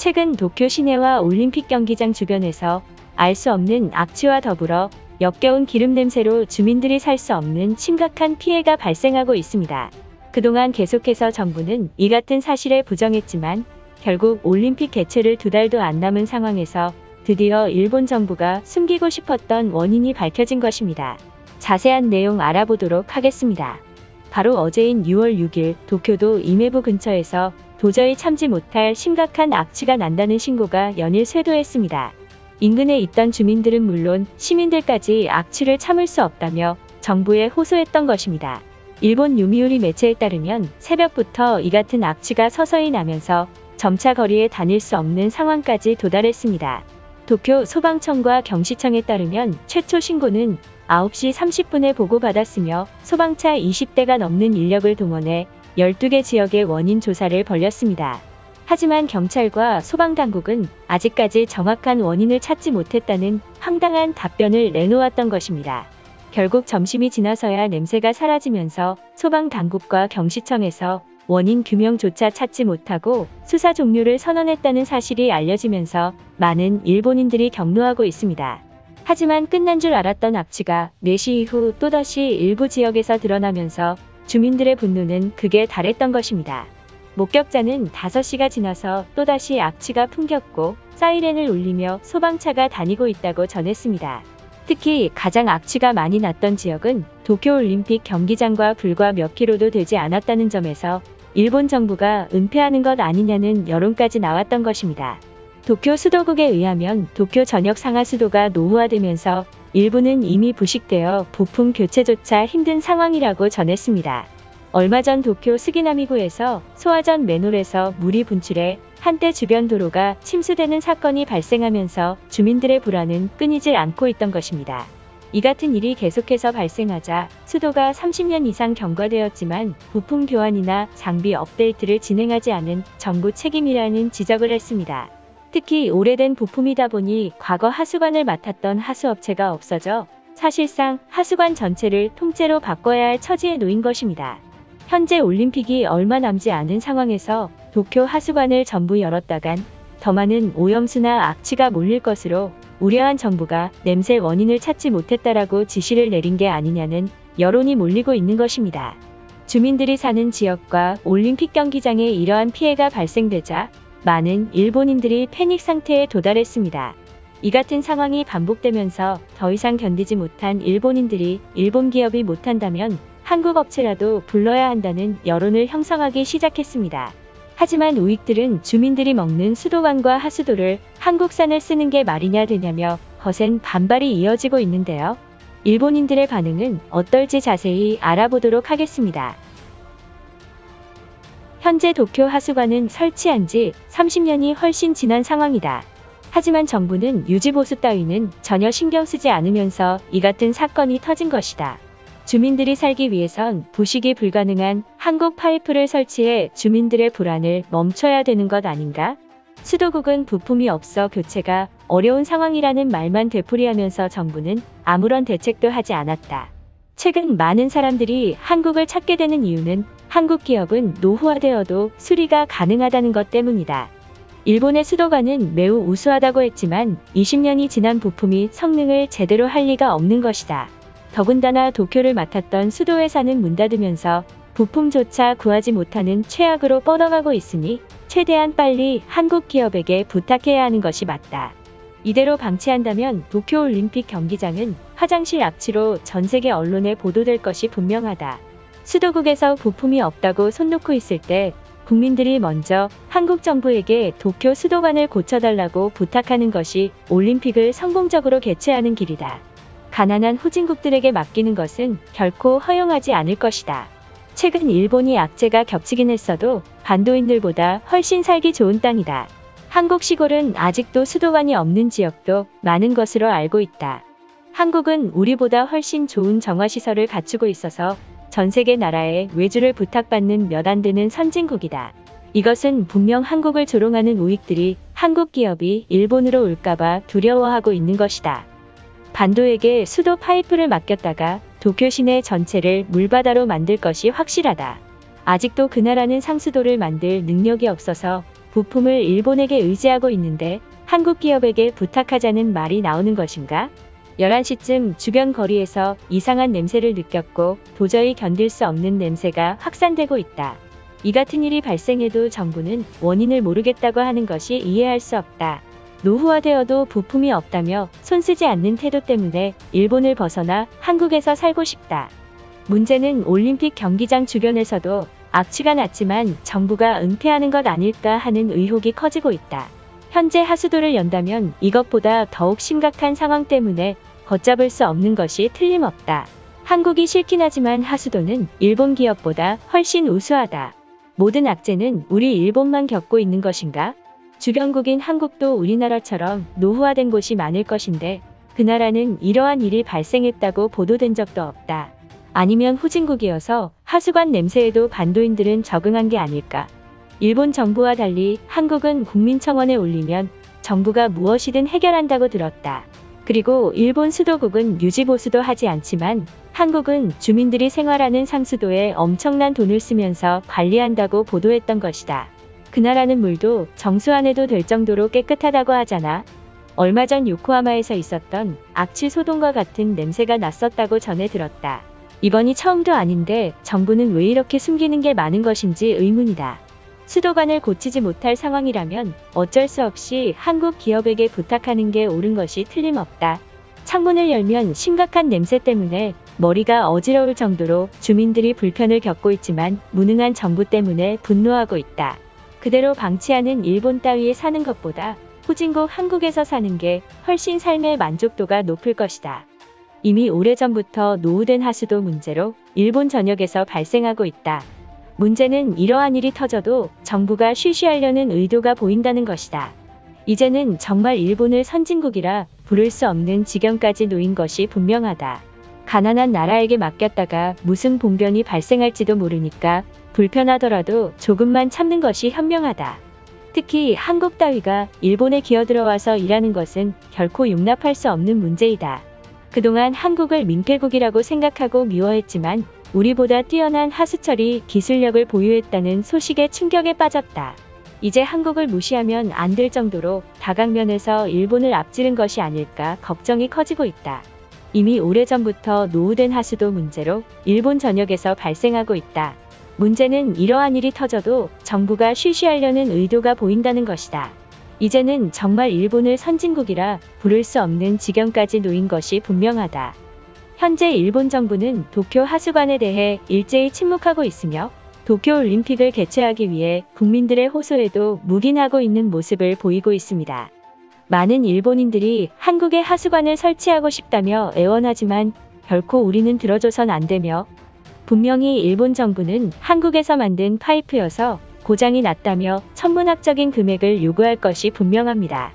최근 도쿄 시내와 올림픽 경기장 주변에서 알 수 없는 악취와 더불어 역겨운 기름 냄새로 주민들이 살 수 없는 심각한 피해가 발생하고 있습니다. 그동안 계속해서 정부는 이 같은 사실에 부정했지만 결국 올림픽 개최를 2달도 안 남은 상황에서 드디어 일본 정부가 숨기고 싶었던 원인이 밝혀진 것입니다. 자세한 내용 알아보도록 하겠습니다. 바로 어제인 6월 6일 도쿄도 이메부 근처에서 도저히 참지 못할 심각한 악취가 난다는 신고가 연일 쇄도했습니다. 인근에 있던 주민들은 물론 시민들까지 악취를 참을 수 없다며 정부에 호소했던 것입니다. 일본 요미우리 매체에 따르면 새벽부터 이 같은 악취가 서서히 나면서 점차 거리에 다닐 수 없는 상황까지 도달했습니다. 도쿄 소방청과 경시청에 따르면 최초 신고는 9시 30분에 보고받았으며 소방차 20대가 넘는 인력을 동원해 12개 지역의 원인 조사를 벌였습니다. 하지만 경찰과 소방당국은 아직까지 정확한 원인을 찾지 못했다는 황당한 답변을 내놓았던 것입니다. 결국 점심이 지나서야 냄새가 사라지면서 소방당국과 경시청에서 원인 규명조차 찾지 못하고 수사 종료를 선언했다는 사실이 알려지면서 많은 일본인들이 격노하고 있습니다. 하지만 끝난 줄 알았던 악취가 4시 이후 또다시 일부 지역에서 드러나면서 주민들의 분노는 극에 달했던 것입니다. 목격자는 5시가 지나서 또다시 악취가 풍겼고 사이렌을 울리며 소방차가 다니고 있다고 전했습니다. 특히 가장 악취가 많이 났던 지역은 도쿄올림픽 경기장과 불과 몇 킬로도 되지 않았다는 점에서 일본 정부가 은폐하는 것 아니냐는 여론까지 나왔던 것입니다. 도쿄 수도국에 의하면 도쿄 전역 상하수도가 노후화되면서 일부는 이미 부식되어 부품 교체조차 힘든 상황이라고 전했습니다. 얼마 전 도쿄 스기나미구에서 소화전 맨홀에서 물이 분출해 한때 주변 도로가 침수되는 사건이 발생하면서 주민들의 불안은 끊이질 않고 있던 것입니다. 이 같은 일이 계속해서 발생하자 수도가 30년 이상 경과되었지만 부품 교환이나 장비 업데이트를 진행하지 않은 정부 책임이라는 지적을 했습니다. 특히 오래된 부품이다 보니 과거 하수관을 맡았던 하수업체가 없어져 사실상 하수관 전체를 통째로 바꿔야 할 처지에 놓인 것입니다. 현재 올림픽이 얼마 남지 않은 상황에서 도쿄 하수관을 전부 열었다간 더 많은 오염수나 악취가 몰릴 것으로 우려한 정부가 냄새 원인을 찾지 못했다라고 지시를 내린 게 아니냐는 여론이 몰리고 있는 것입니다. 주민들이 사는 지역과 올림픽 경기장에 이러한 피해가 발생되자 많은 일본인들이 패닉 상태에 도달했습니다. 이 같은 상황이 반복되면서 더 이상 견디지 못한 일본인들이 일본 기업이 못한다면 한국 업체라도 불러야 한다는 여론을 형성하기 시작했습니다. 하지만 우익들은 주민들이 먹는 수도관과 하수도를 한국산을 쓰는 게 말이냐 되냐며 거센 반발이 이어지고 있는데요. 일본인들의 반응은 어떨지 자세히 알아보도록 하겠습니다. 현재 도쿄 하수관은 설치한 지 30년이 훨씬 지난 상황이다. 하지만 정부는 유지보수 따위는 전혀 신경 쓰지 않으면서 이 같은 사건이 터진 것이다. 주민들이 살기 위해선 부식이 불가능한 한국 파이프를 설치해 주민들의 불안을 멈춰야 되는 것 아닌가? 수도국은 부품이 없어 교체가 어려운 상황이라는 말만 되풀이하면서 정부는 아무런 대책도 하지 않았다. 최근 많은 사람들이 한국을 찾게 되는 이유는 한국 기업은 노후화되어도 수리가 가능하다는 것 때문이다. 일본의 수도관은 매우 우수하다고 했지만 20년이 지난 부품이 성능을 제대로 할 리가 없는 것이다. 더군다나 도쿄를 맡았던 수도회사는 문 닫으면서 부품조차 구하지 못하는 최악으로 뻗어가고 있으니 최대한 빨리 한국 기업에게 부탁해야 하는 것이 맞다. 이대로 방치한다면 도쿄올림픽 경기장은 화장실 악취로 전세계 언론에 보도될 것이 분명하다. 수도국에서 부품이 없다고 손 놓고 있을 때 국민들이 먼저 한국 정부에게 도쿄 수도관을 고쳐달라고 부탁하는 것이 올림픽을 성공적으로 개최하는 길이다. 가난한 후진국들에게 맡기는 것은 결코 허용하지 않을 것이다. 최근 일본이 악재가 겹치긴 했어도 반도인들보다 훨씬 살기 좋은 땅이다. 한국 시골은 아직도 수도관이 없는 지역도 많은 것으로 알고 있다. 한국은 우리보다 훨씬 좋은 정화시설을 갖추고 있어서 전 세계 나라에 외주를 부탁받는 몇 안 되는 선진국이다. 이것은 분명 한국을 조롱하는 우익들이 한국 기업이 일본으로 올까봐 두려워하고 있는 것이다. 반도에게 수도 파이프를 맡겼다가 도쿄 시내 전체를 물바다로 만들 것이 확실하다. 아직도 그 나라는 상수도를 만들 능력이 없어서 부품을 일본에게 의지하고 있는데 한국 기업에게 부탁하자는 말이 나오는 것인가? 11시쯤 주변 거리에서 이상한 냄새를 느꼈고 도저히 견딜 수 없는 냄새가 확산되고 있다. 이 같은 일이 발생해도 정부는 원인을 모르겠다고 하는 것이 이해할 수 없다. 노후화되어도 부품이 없다며 손쓰지 않는 태도 때문에 일본을 벗어나 한국에서 살고 싶다. 문제는 올림픽 경기장 주변에서도 악취가 났지만 정부가 은폐하는 것 아닐까 하는 의혹이 커지고 있다. 현재 하수도를 연다면 이것보다 더욱 심각한 상황 때문에 걷잡을 수 없는 것이 틀림없다. 한국이 싫긴 하지만 하수도는 일본 기업보다 훨씬 우수하다. 모든 악재는 우리 일본만 겪고 있는 것인가? 주변국인 한국도 우리나라처럼 노후화된 곳이 많을 것인데 그 나라는 이러한 일이 발생했다고 보도된 적도 없다. 아니면 후진국이어서 하수관 냄새에도 반도인들은 적응한 게 아닐까? 일본 정부와 달리 한국은 국민청원에 올리면 정부가 무엇이든 해결한다고 들었다. 그리고 일본 수도국은 유지보수도 하지 않지만 한국은 주민들이 생활하는 상수도에 엄청난 돈을 쓰면서 관리한다고 보도했던 것이다. 그 나라는 물도 정수안해도 될 정도로 깨끗하다고 하잖아. 얼마 전 요코하마에서 있었던 악취 소동과 같은 냄새가 났었다고 전해 들었다. 이번이 처음도 아닌데 정부는 왜 이렇게 숨기는 게 많은 것인지 의문이다. 수도관을 고치지 못할 상황이라면 어쩔 수 없이 한국 기업에게 부탁하는 게 옳은 것이 틀림없다. 창문을 열면 심각한 냄새 때문에 머리가 어지러울 정도로 주민들이 불편을 겪고 있지만 무능한 정부 때문에 분노하고 있다. 그대로 방치하는 일본 따위에 사는 것보다 후진국 한국에서 사는 게 훨씬 삶의 만족도가 높을 것이다. 이미 오래전부터 노후된 하수도 문제로 일본 전역에서 발생하고 있다. 문제는 이러한 일이 터져도 정부가 쉬쉬하려는 의도가 보인다는 것이다. 이제는 정말 일본을 선진국이라 부를 수 없는 지경까지 놓인 것이 분명하다. 가난한 나라에게 맡겼다가 무슨 봉변이 발생할지도 모르니까 불편하더라도 조금만 참는 것이 현명하다. 특히 한국 따위가 일본에 기어들어와서 일하는 것은 결코 용납할 수 없는 문제이다. 그동안 한국을 민폐국이라고 생각하고 미워했지만 우리보다 뛰어난 하수처리 기술력을 보유했다는 소식에 충격에 빠졌다. 이제 한국을 무시하면 안 될 정도로 다각면에서 일본을 앞지른 것이 아닐까 걱정이 커지고 있다. 이미 오래전부터 노후된 하수도 문제로 일본 전역에서 발생하고 있다. 문제는 이러한 일이 터져도 정부가 쉬쉬하려는 의도가 보인다는 것이다. 이제는 정말 일본을 선진국이라 부를 수 없는 지경까지 놓인 것이 분명하다. 현재 일본 정부는 도쿄 하수관에 대해 일제히 침묵하고 있으며 도쿄올림픽을 개최하기 위해 국민들의 호소에도 묵인하고 있는 모습을 보이고 있습니다. 많은 일본인들이 한국에 하수관을 설치하고 싶다며 애원하지만 결코 우리는 들어줘선 안 되며 분명히 일본 정부는 한국에서 만든 파이프여서 고장이 났다며 천문학적인 금액을 요구할 것이 분명합니다.